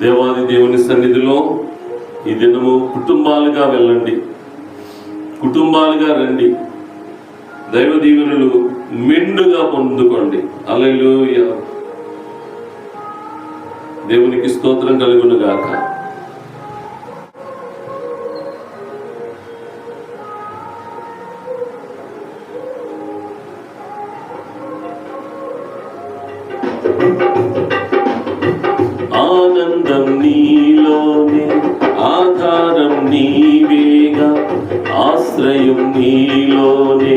దేవాది దేవుని సన్నిధిలో ఈ దినము కుటుంబాలుగా వెళ్ళండి, కుటుంబాలుగా రండి, దైవ దీవెనలు మెండుగా పొందుకోండి. హల్లెలూయా. దేవునికి స్తోత్రం కలుగును గాక. ఆనందం నీలోనే, ఆధారం నీవేగా, ఆశ్రయం నీలోనే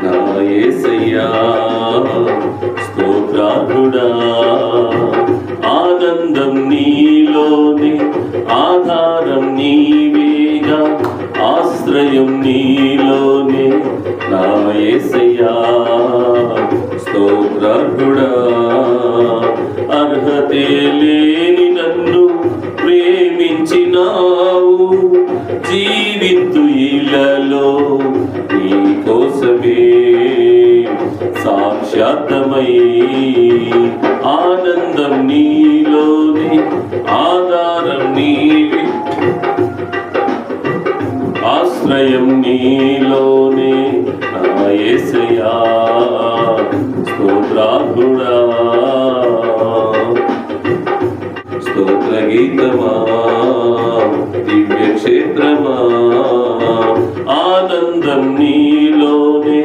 నా యేసయ్యా. స్తోత్రార్హుడా. ఆనందం నీలోనే, ఆధారం నీవేగా, ఆశ్రయం నీలోనే నా యేసయ్యా. స్తోత్రార్హుడా. అర్హతే లేని నన్ను ప్రేమించినావు, జీవితు ఇలలో నీ కోసమే సాక్షాత్తమై. ఆనందం నీలోనే, ఆధారం నీవే, ఆశ్రయం నీలోనే నా యేసయ్యా. స్తోత్రార్హుడా. స్తోత్ర గీతమా, దివ్య క్షేత్రమా. ఆనందం నీలోనే,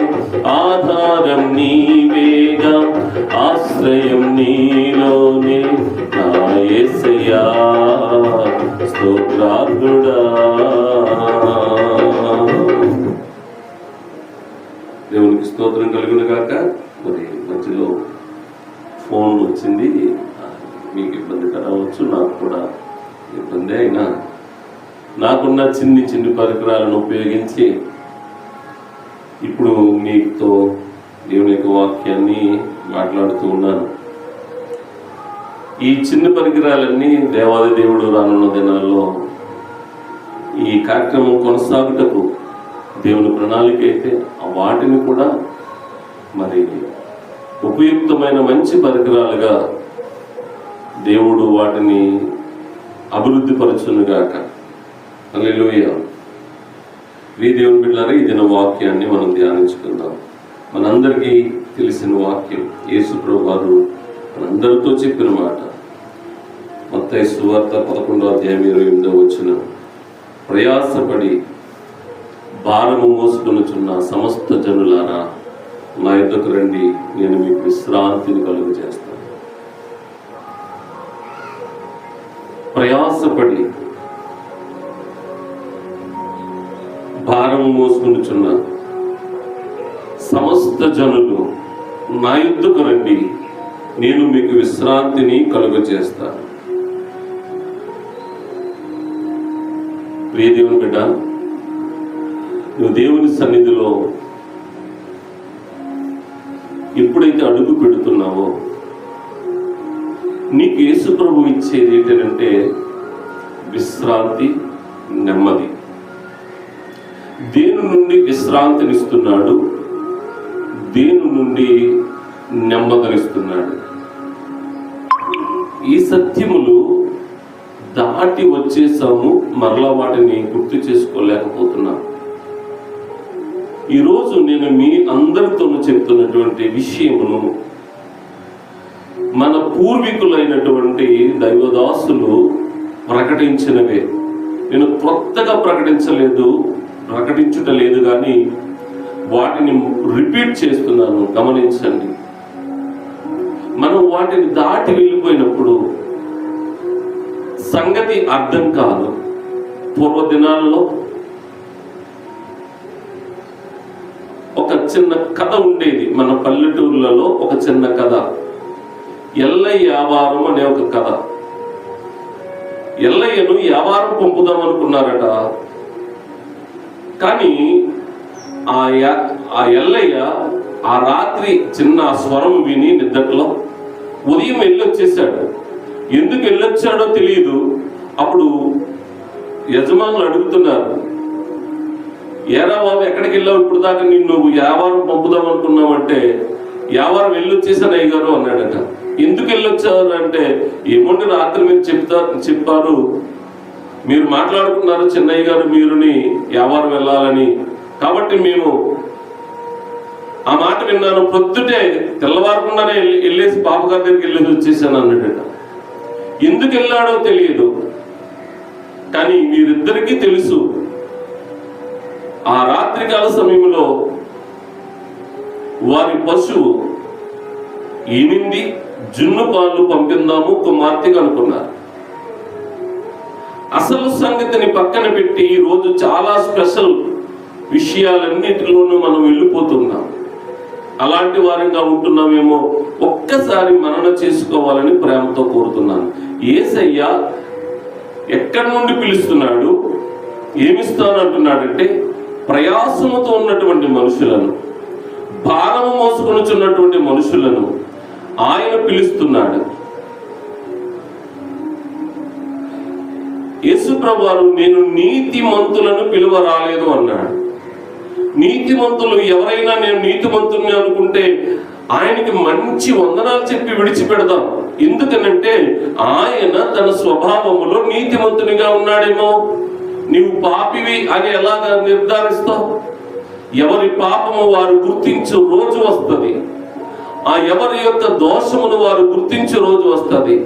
ఆధారం నీవేగా, ఆశ్రయం నీలోనే నా యేసయ్యా. స్తోత్రార్హుడా. దేవునికి స్తోత్రం కలుగును గాక. మరి మధ్యలో ఫోన్ వచ్చింది, మీకు ఇబ్బంది కలవచ్చు, నాకు కూడా ఇబ్బంది అయినా నాకున్న చిన్ని చిన్ని పరికరాలను ఉపయోగించి ఇప్పుడు మీతో దేవుని యొక్క వాక్యాన్ని మాట్లాడుతూ ఉన్నాను. ఈ చిన్న పరికరాలన్నీ దేవాది దేవుడు రానున్న దినాల్లో ఈ కార్యక్రమం కొనసాగుటకు దేవుని ప్రణాళిక అయితే వాటిని కూడా మరి ఉపయుక్తమైన మంచి పరికరాలుగా దేవుడు వాటిని అభివృద్ధి పరచునుగాక. హల్లెలూయా. దేవుని బిడ్డలారా, ఈ దిన వాక్యాన్ని మనం ధ్యానించుకుందాం. మనందరికీ తెలిసిన వాక్యం, యేసు ప్రభువు వారు మనందరితో చెప్పిన మాట. మత్తయి సువార్త 11:28 ప్రయాసపడి భారము మోసుకొనుచున్న సమస్త జనులారా నా యొద్దకు రండి, నేను మీకు విశ్రాంతిని కలుగు చేస్తాను. ప్రయాసపడి భారం మోసుకొనుచున్న సమస్త జనులు నా యొద్దకు రండి, నేను మీకు విశ్రాంతిని కలుగు చేస్తాను. ప్రియ దేవుని బిడ్డ, నువ్వు దేవుని సన్నిధిలో ఎప్పుడైతే అడుగు పెడుతున్నావో నీకు యేసు ప్రభు ఇచ్చేది ఏంటంటే విశ్రాంతి, నెమ్మది. దేని నుండి విశ్రాంతినిస్తున్నాడు, దేని నుండి నెమ్మదినిస్తున్నాడు. ఈ సత్యములు దాటి వచ్చేసాము, మరలా వాటిని గుర్తు చేసుకోలేకపోతున్నాను. ఈరోజు నేను మీ అందరితోనూ చెప్తున్నటువంటి విషయమును మన పూర్వీకులైనటువంటి దైవదాసులు ప్రకటించినవే. నేను కొత్తగా ప్రకటించుట లేదు కానీ వాటిని రిపీట్ చేస్తున్నాను. గమనించండి. మనం వాటిని దాటి వెళ్ళిపోయినప్పుడు సంగతి అర్థం కాదు. పూర్వదినాల్లో ఒక చిన్న కథ ఉండేది మన పల్లెటూర్లలో. ఒక చిన్న కథ, ఎల్లయ్య వ్యాపారం అనే ఒక కథ. ఎల్లయ్యను వ్యాపారం పంపుదాం అనుకున్నారట. కానీ ఆ ఎల్లయ్య ఆ రాత్రి చిన్న స్వరం విని నిద్రలో ఉదయం వెళ్ళొచ్చేసాడు. ఎందుకు వెళ్ళొచ్చాడో తెలియదు. అప్పుడు యజమానులు అడుగుతున్నారు, ఏరా బాబు ఎక్కడికి వెళ్ళావు, ఇప్పుడు దాకా నిన్ను వ్యాపారం పంపుదాం అనుకున్నావంటే, వ్యాపారం వెళ్ళొచ్చేసాను అయ్యగారు అన్నాడట. ఎందుకు వెళ్ళొచ్చారు అంటే, ఏముండి రాత్రి మీరు చెప్పారు, మీరు మాట్లాడుకున్నారు చెన్నయ్య గారు మీరుని వ్యాపారం వెళ్ళాలని, కాబట్టి మేము ఆ మాట విన్నాను, పొద్దుటే తెల్లవారకుండానే వెళ్ళేసి పాపగారి దగ్గరికి వెళ్ళేసి వచ్చేసాను అన్నాడట. ఎందుకు వెళ్ళాడో తెలియదు, కానీ వీరిద్దరికీ తెలుసు ఆ రాత్రికాల సమయంలో వారి పశువు ఈనింది, జున్ను పాలు పంపిందాము కుమార్తెగా అనుకున్నారు. అసలు సంగతిని పక్కన పెట్టి ఈ రోజు చాలా స్పెషల్ విషయాలన్నిటిలోనూ మనం వెళ్ళిపోతున్నాం. అలాంటి వారంగా ఉంటున్నామేమో, ఒక్కసారి మనన చేసుకోవాలని ప్రేమతో కోరుతున్నాను. యేసయ్య ఎక్కడి నుండి పిలుస్తున్నాడు, ఏమిస్తానంటున్నాడంటే, ప్రయాసముతో ఉన్నటువంటి మనుషులను, భారము మోసుకొనుచున్నటువంటి మనుషులను ఆయన పిలుస్తున్నాడు. యేసు ప్రభువారు నేను నీతిమంతులను పిలువ రాలేదు అన్నాడు. నీతిమంతులు ఎవరైనా నేను నీతిమంతుని అనుకుంటే ఆయనకి మంచి వందనాలు చెప్పి విడిచిపెడదాం. ఎందుకనంటే ఆయన తన స్వభావములో నీతిమంతునిగా ఉన్నాడేమో. నీవు పాపివి అని ఎలాగా నిర్ధారిస్తావు? ఎవరి పాపము వారు గుర్తించు రోజు వస్తుంది. ఆ ఎవరి యొక్క దోషమును వారు గుర్తించే రోజు వస్తుంది.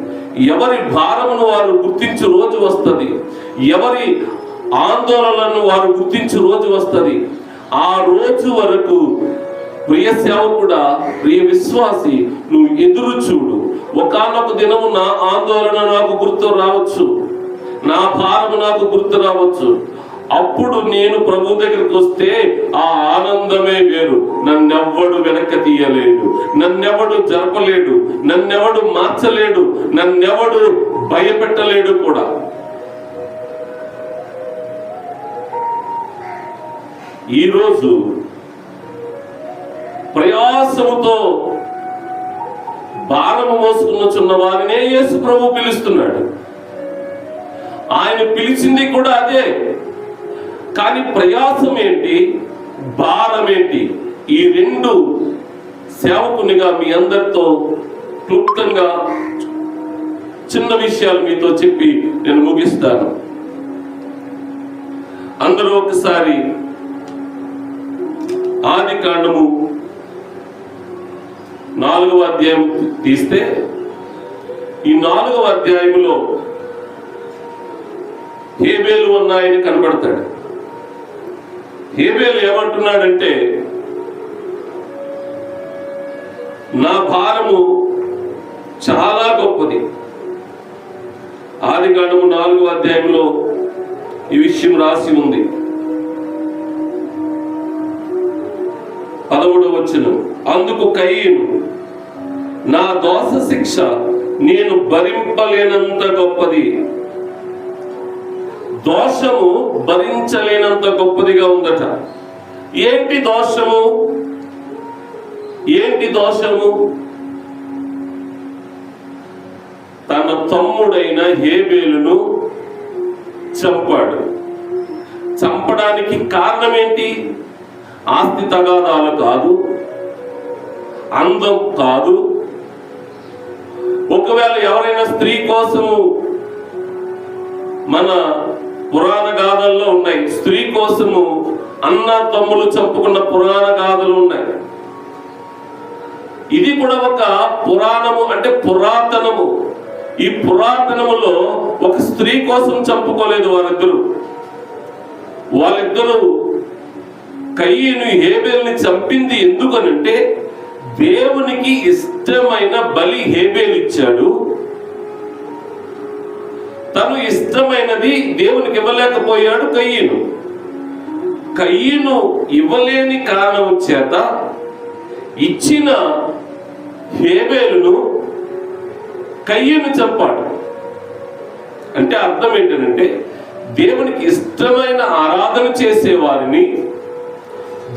ఎవరి భారమును వారు గుర్తించే రోజు వస్తుంది. ఎవరి ఆందోళనలను వారు గుర్తించే రోజు వస్తుంది. ఆ రోజు వరకు ప్రియ సేవకుడా, ప్రియ విశ్వాసి, నువ్వు ఎదురు చూడు. ఒకానొక దినము నా ఆందోళన నాకు గుర్తు రావచ్చు, నా భారము నాకు గుర్తు రావచ్చు. అప్పుడు నేను ప్రభు దగ్గరికి వస్తే ఆ ఆనందమే వేరు. నన్నెవ్వడు వెనక్కి తీయలేడు, నన్నెవడు జరపలేడు, నన్నెవడు మార్చలేడు, నన్నెవడు భయపెట్టలేడు కూడా. ఈరోజు ప్రయాసముతో భారము మోసుకున్న వారినే యేసు ప్రభు పిలుస్తున్నాడు. ఆయన పిలిచింది కూడా అదే. కానీ ప్రయాసం ఏంటి, భారం ఏంటి, ఈ రెండు సేవకునిగా మీ అందరితో క్లుప్తంగా చిన్న విషయాలు మీతో చెప్పి నేను ముగిస్తాను. అందరూ ఒకసారి ఆదికాండము 4వ అధ్యాయం తీస్తే, ఈ 4వ అధ్యాయంలో హేబేలు అన్న ఆయన కనబడతాడు. హేబేలు ఏమంటున్నాడంటే, నా భారము చాలా గొప్పది. ఆదికాండము 4వ అధ్యాయంలో ఈ విషయం రాసి ఉంది. 11వ వచనం, అందుకు కయీను, నా దోష శిక్ష నేను భరింపలేనంత గొప్పది. దోషము భరించలేనంత గొప్పదిగా ఉందట. ఏంటి దోషము? ఏంటి దోషము? తన తమ్ముడైన హేబేలును చంపాడు. చంపడానికి కారణం ఏంటి? ఆస్తి తగాదాలు కాదు, అందం కాదు. ఒకవేళ ఎవరైనా స్త్రీ కోసము, మన పురాణ గాథల్లో ఉన్నాయి, స్త్రీ కోసము అన్న తమ్ములు చంపుకున్న పురాణ గాథలు ఉన్నాయి. ఇది కూడా ఒక పురాణము, అంటే పురాతనము. ఈ పురాతనములో ఒక స్త్రీ కోసం చంపుకోలేదు వాళ్ళిద్దరూ కయీను హేబేల్ని చంపింది ఎందుకనంటే, దేవునికి ఇష్టమైన బలి హేబేలు ఇచ్చాడు. తను ఇష్టమైనది దేవునికి ఇవ్వలేకపోయాడు కయీను. కయీను ఇవ్వలేని కారణం చేత ఇచ్చిన హేబేలును కయీను చంపాడు. అంటే అర్థం ఏంటంటే, దేవునికి ఇష్టమైన ఆరాధన చేసేవారిని,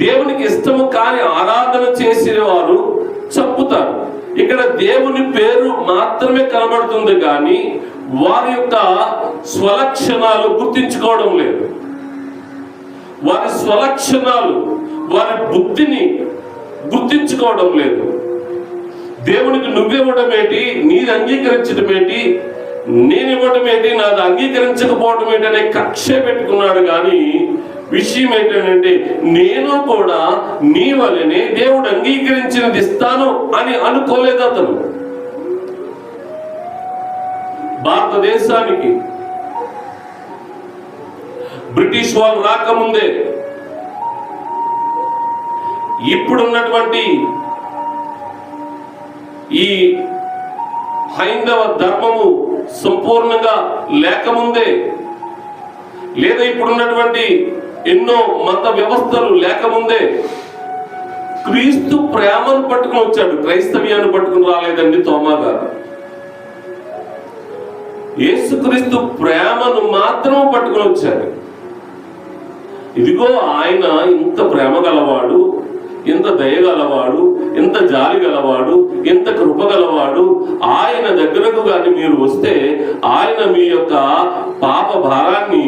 దేవునికి ఇష్టము కాని ఆరాధన చేసేవారు చంపుతారు. ఇక్కడ దేవుని పేరు మాత్రమే కనబడుతుంది, కానీ వారి యొక్క స్వలక్షణాలు గుర్తించుకోవడం లేదు. వారి స్వలక్షణాలు, వారి బుద్ధిని గుర్తించుకోవడం లేదు. దేవునికి నువ్వివ్వడం ఏంటి, నీది అంగీకరించడం ఏంటి, నేను ఇవ్వడం ఏంటి, నాది అంగీకరించకపోవడం ఏంటి అనే కక్ష పెట్టుకున్నాడు. కానీ విషయం ఏంటంటే నేను కూడా నీ వలనే దేవుడు అంగీకరించినది ఇస్తాను అని అనుకోలేదు అతను. భారతదేశానికి బ్రిటిష్ వాళ్ళు రాకముందే ఇప్పుడున్నటువంటి ఈ హైందవ ధర్మము సంపూర్ణంగా లేకముందే, లేదా ఇప్పుడున్నటువంటి ఎన్నో మత వ్యవస్థలు లేకముందే క్రీస్తు ప్రేమను పట్టుకుని వచ్చాడు. క్రైస్తవ్యాన్ని పట్టుకుని రాలేదండి తోమా గారు. యేసుక్రీస్తు ప్రేమను మాత్రం పట్టుకుని వచ్చాడు. ఇదిగో ఆయన ఇంత ప్రేమ గలవాడు, ఎంత దయ గలవాడు, ఎంత జాలి గలవాడు, ఎంత కృప గలవాడు, ఆయన దగ్గరకు కానీ మీరు వస్తే ఆయన మీ యొక్క పాప భారాన్ని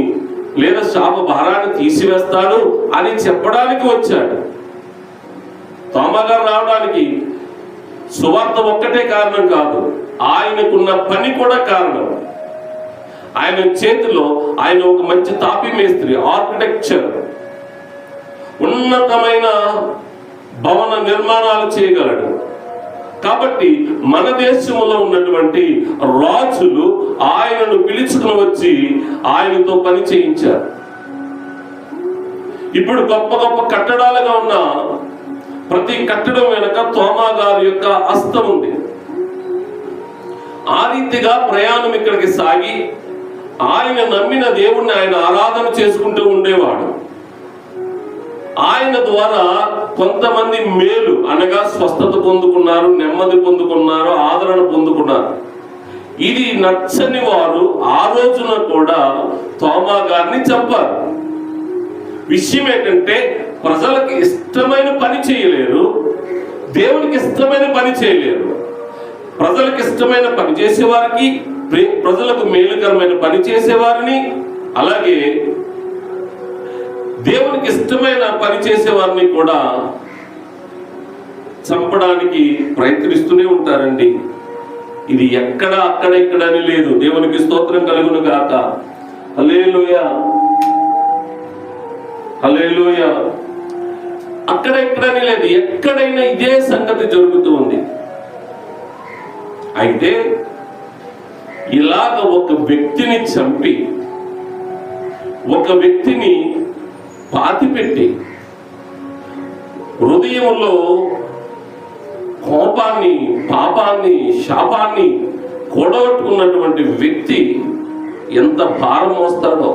లేదా శాప భారాన్ని తీసివేస్తాడు అని చెప్పడానికి వచ్చాడు. తోమా గారు రావడానికి సువార్త ఒక్కటే కారణం కాదు, ఆయనకున్న పని కూడా కారణం. ఆయన చేతిలో ఆయన ఒక మంచి తాపీ మేస్త్రి, ఆర్కిటెక్చర్, ఉన్నతమైన భవన నిర్మాణాలు చేయగలడు. కాబట్టి మన దేశంలో ఉన్నటువంటి రాజులు ఆయనను పిలుచుకుని వచ్చి ఆయనతో పని చేయించారు. ఇప్పుడు గొప్ప గొప్ప కట్టడాలుగా ఉన్న ప్రతి కట్టడం వెనక తోమా గారి యొక్క హస్తం ఉంది. ఆ రీతిగా ప్రయాణం ఇక్కడికి సాగి ఆయన నమ్మిన దేవుణ్ణి ఆయన ఆరాధన చేసుకుంటూ ఉండేవాడు. ఆయన ద్వారా కొంతమంది మేలు అనగా స్వస్థత పొందుకున్నారు, నెమ్మది పొందుకున్నారు, ఆదరణ పొందుకున్నారు. ఇది నచ్చని వారు ఆ రోజున కూడా తోమా గారిని చంపారు. విషయం ఏంటంటే ప్రజలకు ఇష్టమైన పని చేయలేరు, దేవునికి ఇష్టమైన పని చేయలేరు. ప్రజలకు ఇష్టమైన పని చేసేవారికి, ప్రజలకు మేలుకరమైన పని చేసేవారిని, అలాగే దేవునికి ఇష్టమైన పని చేసేవారిని కూడా చంపడానికి ప్రయత్నిస్తూనే ఉంటారండి. ఇది ఎక్కడ అక్కడ ఇక్కడ అని లేదు. దేవునికి స్తోత్రం కలుగును గాక. హల్లెలూయా, హల్లెలూయా. అక్కడ ఎక్కడని లేదు, ఎక్కడైనా ఇదే సంగతి జరుగుతూ ఉంది. అయితే ఇలాగ ఒక వ్యక్తిని చంపి, ఒక వ్యక్తిని పాతిపెట్టి, హృదయంలో కోపాన్ని, పాపాన్ని, శాపాన్ని కూడగట్టుకున్నటువంటి వ్యక్తి ఎంత భారం మోస్తాడో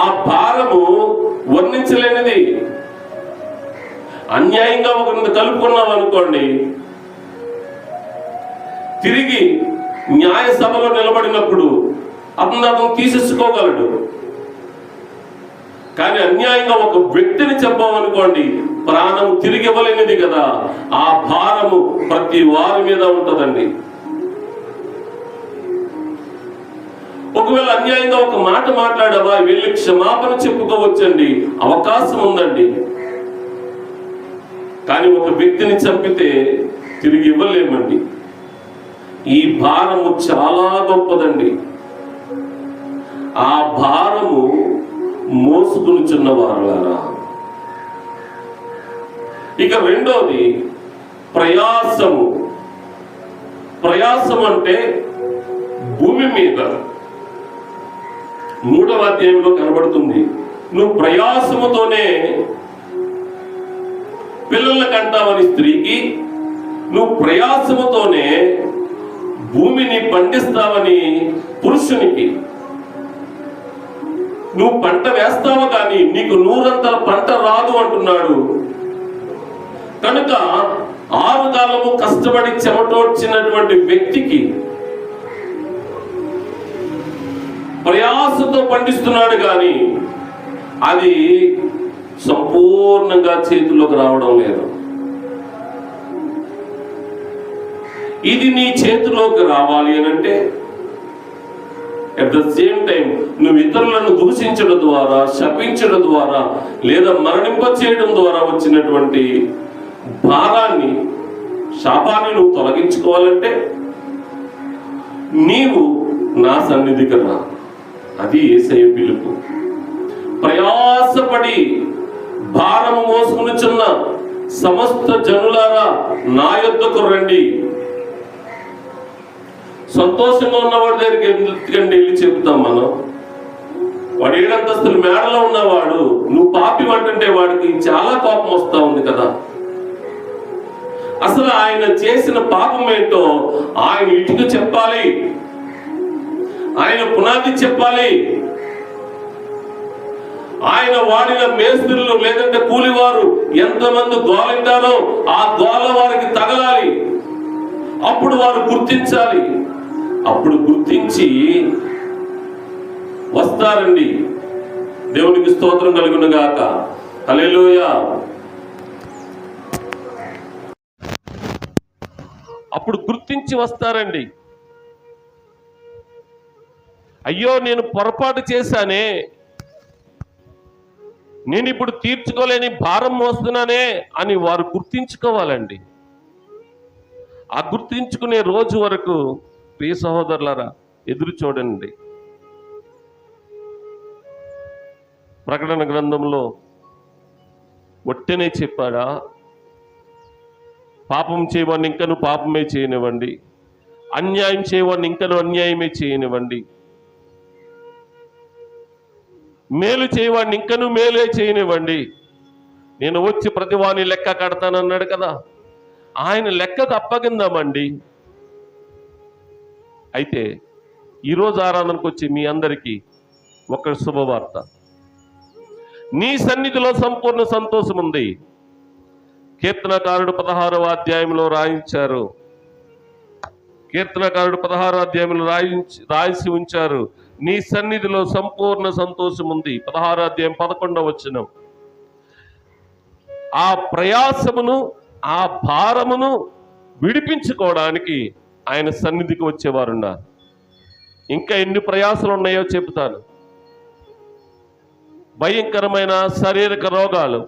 ఆ భారము వర్ణించలేనిది. అన్యాయంగా ఒకరిని కలుపుకున్నాం అనుకోండి, తిరిగి న్యాయ సభలో నిలబడినప్పుడు అతను తీసేసుకోగలడు. కానీ అన్యాయంగా ఒక వ్యక్తిని చెప్పామనుకోండి, ప్రాణం తిరిగి ఇవ్వలేనిది కదా. ఆ భారము ప్రతి వారి మీద ఉంటుందండి. ఒకవేళ అన్యాయంగా ఒక మాట మాట్లాడావా, వెళ్ళి క్షమాపణ చెప్పుకోవచ్చండి, అవకాశం ఉందండి. కానీ ఒక వ్యక్తిని చంపితే తిరిగి ఇవ్వలేమండి. ఈ భారము చాలా గొప్పదండి. ఆ భారము మోసుకునిచున్న వారులారా. ఇక రెండోది ప్రయాసము. ప్రయాసం అంటే భూమి మీద 3వ అధ్యాయంలో కనబడుతుంది. నువ్వు ప్రయాసముతోనే పిల్లల కంటావని స్త్రీకి, నువ్వు ప్రయాసముతోనే భూమిని పండిస్తావని పురుషునికి. నువ్వు పంట వేస్తావు కానీ నీకు 100 పంట రాదు అంటున్నాడు. కనుక 6 కాలము కష్టపడి చెమటోడ్చినటువంటి వ్యక్తికి ప్రయాసతో పండిస్తున్నాడు కానీ అది సంపూర్ణంగా చేతుల్లోకి రావడం లేదు. ఇది నీ చేతిలోకి రావాలి అనంటే అట్ ద సేమ్ టైం నువ్వు ఇతరులను దూషించడం ద్వారా, శపించడం ద్వారా, లేదా మరణింప చేయడం ద్వారా వచ్చినటువంటి భారాన్ని, శాపాన్ని నువ్వు తొలగించుకోవాలంటే నీవు నా సన్నిధికి రా. అది యేసయ్య పిలుపు. ప్రయాసపడి భారము మోసుకునిచున్న సమస్త జనులారా నా యొద్దకు రండి. సంతోషంగా ఉన్నవాడి దగ్గరికి ఎందుకండి వెళ్ళి చెబుతాం మనం? వాడు 7 అంతస్తుల మేడలో ఉన్నవాడు నువ్వు పాపి అంటుంటే వాడికి చాలా కోపం వస్తా ఉంది కదా. అసలు ఆయన చేసిన పాపం ఏంటో ఆయన ఇటుకు చెప్పాలి, ఆయన పునాది చెప్పాలి. ఆయన వాడిన మేస్త్రులు లేదంటే కూలివారు ఎంతమంది గోలింటారో ఆ గోల వారికి తగలాలి. అప్పుడు వారు గుర్తించాలి. అప్పుడు గుర్తించి వస్తారండి. దేవునికి స్తోత్రం కలుగును గాక. హల్లెలూయా. అప్పుడు గుర్తించి వస్తారండి. అయ్యో నేను పొరపాటు చేశానే, నేను ఇప్పుడు తీర్చుకోలేని భారం మోస్తున్నానే అని వారు గుర్తించుకోవాలండి. ఆ గుర్తించుకునే రోజు వరకు ప్రియ సహోదరులారా ఎదురు చూడండి. ప్రకటన గ్రంథంలో ఒట్టనే చెప్పాడా? పాపం చేయవాడిని ఇంకను పాపమే చేయనివ్వండి, అన్యాయం చేయవాడిని ఇంకను అన్యాయమే చేయనివ్వండి, మేలు చేయవాడిని ఇంకను మేలే చేయనివ్వండి, నేను వచ్చి ప్రతివాని లెక్క కడతానన్నాడు కదా. ఆయన లెక్కకు అప్పగిందామండి. అయితే ఈరోజు ఆరాధనకు వచ్చి మీ అందరికీ ఒక శుభవార్త. నీ సన్నిధిలో సంపూర్ణ సంతోషం ఉంది. కీర్తనకారుడు 16వ అధ్యాయంలో రాయించారు. కీర్తనకారుడు 16వ అధ్యాయంలో రాయించి ఉంచారు. నీ సన్నిధిలో సంపూర్ణ సంతోషం ఉంది. 16వ అధ్యాయం 11వ వచనం. ఆ ప్రయాసమును ఆ భారమును విడిపించుకోవడానికి ఆయన సన్నిధికి వచ్చేవారున్నారు. ఇంకా ఎన్ని ప్రయాసాలు ఉన్నాయో చెబుతాను. భయంకరమైన శారీరక రోగాలు,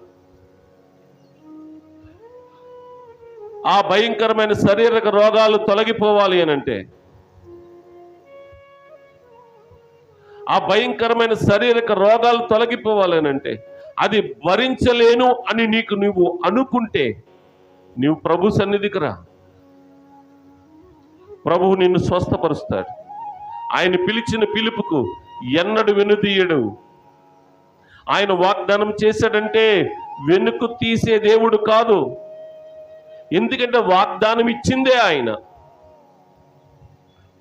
ఆ భయంకరమైన శారీరక రోగాలు తొలగిపోవాలి అనంటే, ఆ భయంకరమైన శారీరక రోగాలు తొలగిపోవాలి అనంటే, అది భరించలేను అని నువ్వు అనుకుంటే నీవు ప్రభు సన్నిధికి రా. ప్రభువు నిన్ను స్వస్థపరుస్తాడు. ఆయన పిలిచిన పిలుపుకు ఎన్నడు వెనుదీయడు. ఆయన వాగ్దానం చేశాడంటే వెనుకు తీసే దేవుడు కాదు. ఎందుకంటే వాగ్దానం ఇచ్చిందే ఆయన.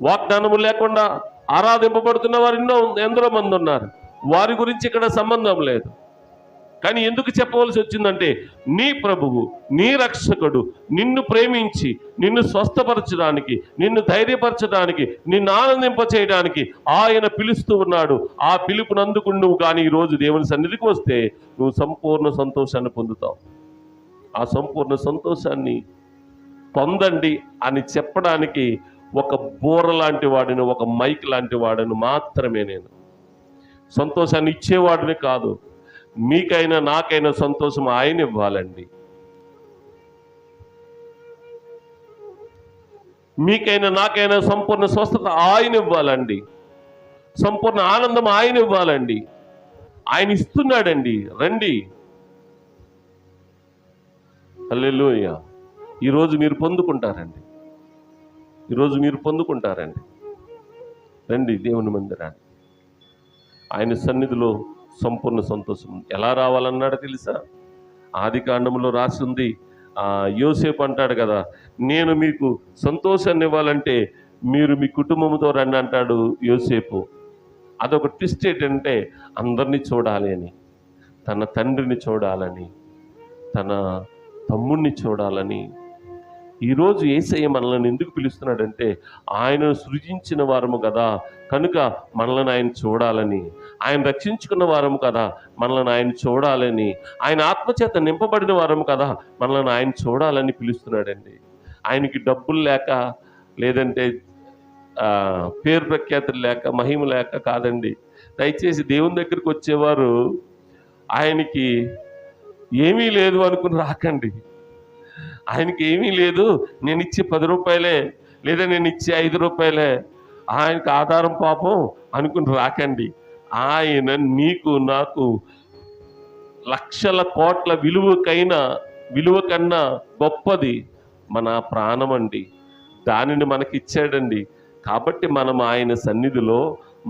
వాగ్దానము లేకుండా ఆరాధింపబడుతున్న వారు ఎందరో మంది ఉన్నారు. వారి గురించి ఇక్కడ సంబంధం లేదు. కానీ ఎందుకు చెప్పవలసి వచ్చిందంటే, నీ ప్రభువు, నీ రక్షకుడు నిన్ను ప్రేమించి నిన్ను స్వస్థపరచడానికి, నిన్ను ధైర్యపరచడానికి, నిన్ను ఆనందింపచేయడానికి ఆయన పిలుస్తూ ఉన్నాడు. ఆ పిలుపును అందుకు నువ్వు కానీ ఈరోజు దేవుని సన్నిధికి వస్తే నువ్వు సంపూర్ణ సంతోషాన్ని పొందుతావు. ఆ సంపూర్ణ సంతోషాన్ని పొందండి అని చెప్పడానికి ఒక బోర లాంటి వాడిని, ఒక మైక్ లాంటి వాడిని మాత్రమే నేను. సంతోషాన్ని ఇచ్చేవాడిని కాదు. మీకైనా నాకైనా సంతోషం ఆయన ఇవ్వాలండి. మీకైనా నాకైనా సంపూర్ణ స్వస్థత ఆయన ఇవ్వాలండి. సంపూర్ణ ఆనందం ఆయన ఇవ్వాలండి. ఆయన ఇస్తున్నాడండి. రండి. హల్లెలూయా. ఈరోజు మీరు పొందుకుంటారండి. ఈరోజు మీరు పొందుకుంటారండి. రండి దేవుని మందిరాన్ని. ఆయన సన్నిధిలో సంపూర్ణ సంతోషం. ఎలా రావాలన్నాడు తెలుసా? ఆదికాండంలో రాసి ఉంది. యోసేపు అంటాడు కదా, నేను మీకు సంతోషాన్ని ఇవ్వాలంటే మీరు మీ కుటుంబంతో రండి అంటాడు యోసేపు. అదొక ట్విస్ట్ ఏంటంటే, అందరినీ చూడాలి అని, తన తండ్రిని చూడాలని, తన తమ్ముడిని చూడాలని. ఈరోజు యేసయ్య మనల్ని ఎందుకు పిలుస్తున్నాడంటే, ఆయనను సృజించిన వారము కదా కనుక మనల్ని ఆయన చూడాలని, ఆయన రక్షించుకున్న వారము కదా మనల్ని ఆయన చూడాలని, ఆయన ఆత్మచేత నింపబడిన వారము కదా మనల్ని ఆయన చూడాలని పిలుస్తున్నాడండి. ఆయనకి డబ్బులు లేక, లేదంటే పేరు ప్రఖ్యాతులు లేక, మహిమ లేక కాదండి. దయచేసి దేవుని దగ్గరికి వచ్చేవారు ఆయనకి ఏమీ లేదు అనుకుని రాకండి. ఆయనకి ఏమీ లేదు, నేను ఇచ్చే 10 రూపాయలే లేదా నేను ఇచ్చే 5 రూపాయలే ఆయనకు ఆధారం పాపం అనుకుని రాకండి. ఆయన నీకు నాకు లక్షల కోట్ల విలువ కన్నా గొప్పది మన ప్రాణం అండి. దానిని మనకిచ్చాడండి. కాబట్టి మనం ఆయన సన్నిధిలో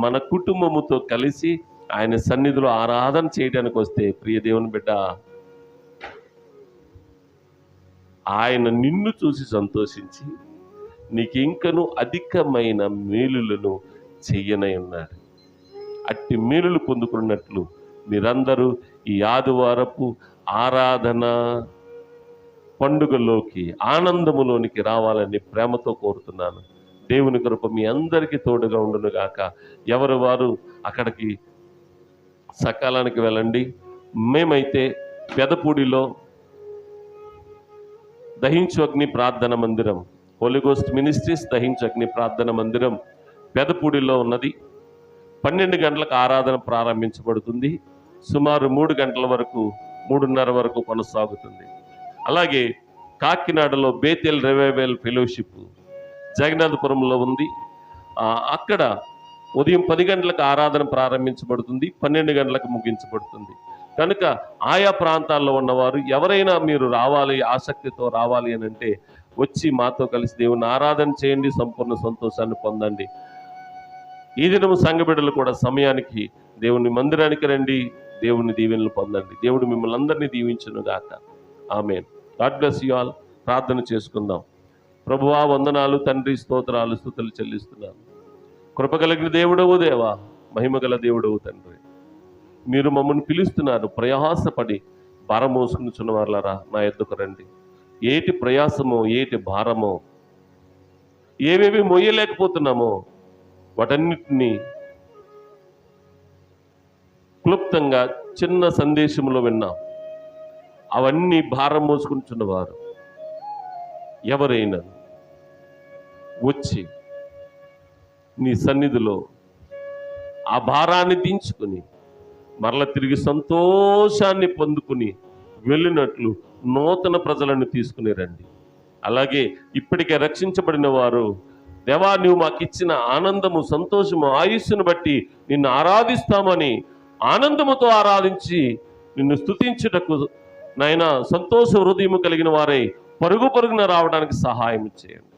మన కుటుంబముతో కలిసి ఆయన సన్నిధిలో ఆరాధన చేయడానికి వస్తే, ప్రియ దేవుని బిడ్డ, ఆయన నిన్ను చూసి సంతోషించి నీకింకను అధికమైన మేలులను చెయ్యనై ఉన్నాడు. అట్టి మేలులు పొందుకున్నట్లు మీరందరూ ఈ ఆదివారపు ఆరాధన పండుగలోకి, ఆనందములోనికి రావాలని ప్రేమతో కోరుతున్నాను. దేవుని కృప మీ అందరికీ తోడుగా ఉండును గాక. ఎవరు వారు అక్కడికి సకాలానికి వెళ్ళండి. మేమైతే పెదపూడిలో దహించు అగ్ని ప్రార్థన మందిరం, హోలీ గోస్ట్ మినిస్ట్రీస్ దహించు అగ్ని ప్రార్థన మందిరం పెదపూడిలో ఉన్నది. 12 గంటలకు ఆరాధన ప్రారంభించబడుతుంది. సుమారు 3 గంటల వరకు, 3:30 వరకు కొనసాగుతుంది. అలాగే కాకినాడలో బేతెల్ రివైవల్ ఫెలోషిప్ జగన్నాథపురంలో ఉంది. అక్కడ ఉదయం 10 గంటలకు ఆరాధన ప్రారంభించబడుతుంది, 12 గంటలకు ముగించబడుతుంది. కనుక ఆయా ప్రాంతాల్లో ఉన్నవారు ఎవరైనా మీరు రావాలి, ఆసక్తితో రావాలి అని అంటే వచ్చి మాతో కలిసి దేవుని ఆరాధన చేయండి, సంపూర్ణ సంతోషాన్ని పొందండి. ఈ దినము సంఘ బిడ్డలు కూడా సమయానికి దేవుని మందిరానికి రండి, దేవుని దీవెనలు పొందండి. దేవుడు మిమ్మల్ని అందరినీ దీవించును గాక. ఆమేన్. God bless you all. ప్రార్థన చేసుకుందాం. ప్రభువా, వందనాలు తండ్రి, స్తోత్రాలు, స్తుతులు చెల్లిస్తున్నాను. కృపగలిగిన దేవుడవు దేవా, మహిమగల దేవుడవు తండ్రి, మీరు మమ్మల్ని పిలుస్తున్నారు. ప్రయాసపడి భారం మోసుకునిచున్న వాళ్ళరా నా ఎద్దుకు రండి. ఏటి ప్రయాసమో, ఏటి భారమో, ఏవేవి మొయ్యలేకపోతున్నామో వాటన్నిటినీ క్లుప్తంగా చిన్న సందేశంలో విన్నాం. అవన్నీ భారం మోసుకుంటున్నవారు ఎవరైనా వచ్చి నీ సన్నిధిలో ఆ భారాన్ని దించుకుని మరల తిరిగి సంతోషాన్ని పొందుకుని వెళ్ళినట్లు నూతన ప్రజలను తీసుకుని రండి. అలాగే ఇప్పటికే రక్షించబడిన వారు, దేవా నువ్వు మాకు ఇచ్చిన ఆనందము, సంతోషము, ఆయుస్సును బట్టి నిన్ను ఆరాధిస్తామని ఆనందముతో ఆరాధించి నిన్ను స్తుతించుటకు నాయనా సంతోష హృదయము కలిగిన వారై పరుగున రావడానికి సహాయం చేయండి.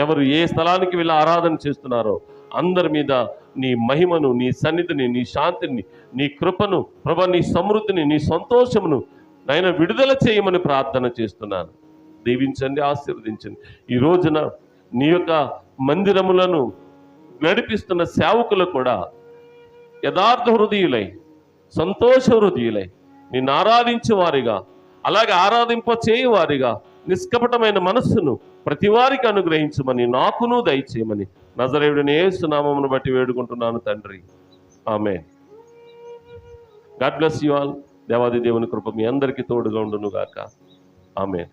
ఎవరు ఏ స్థలానికి వెళ్ళి ఆరాధన చేస్తున్నారో అందరి మీద నీ మహిమను, నీ సన్నిధిని, నీ శాంతిని, నీ కృపను, ప్రభా నీ సమృద్ధిని, నీ సంతోషమును నాయన విడుదల చేయమని ప్రార్థన చేస్తున్నాను. దీవించండి, ఆశీర్వదించండి. ఈ రోజున నీ యొక్క మందిరములను నడిపిస్తున్న సేవకులు కూడా యథార్థ హృదయులై, సంతోష హృదయులై నిన్ను ఆరాధించే వారిగా, అలాగే ఆరాధింప చేయవారిగా నిష్కపటమైన మనస్సును ప్రతి వారికి అనుగ్రహించమని, నాకును దయచేయమని నజరేయుడైన యేసు నామమును బట్టి వేడుకుంటున్నాను తండ్రి. ఆమేన్. God bless you all. దేవాది దేవుని కృప మీ అందరికీ తోడుగా ఉండును గాక. ఆమేన్.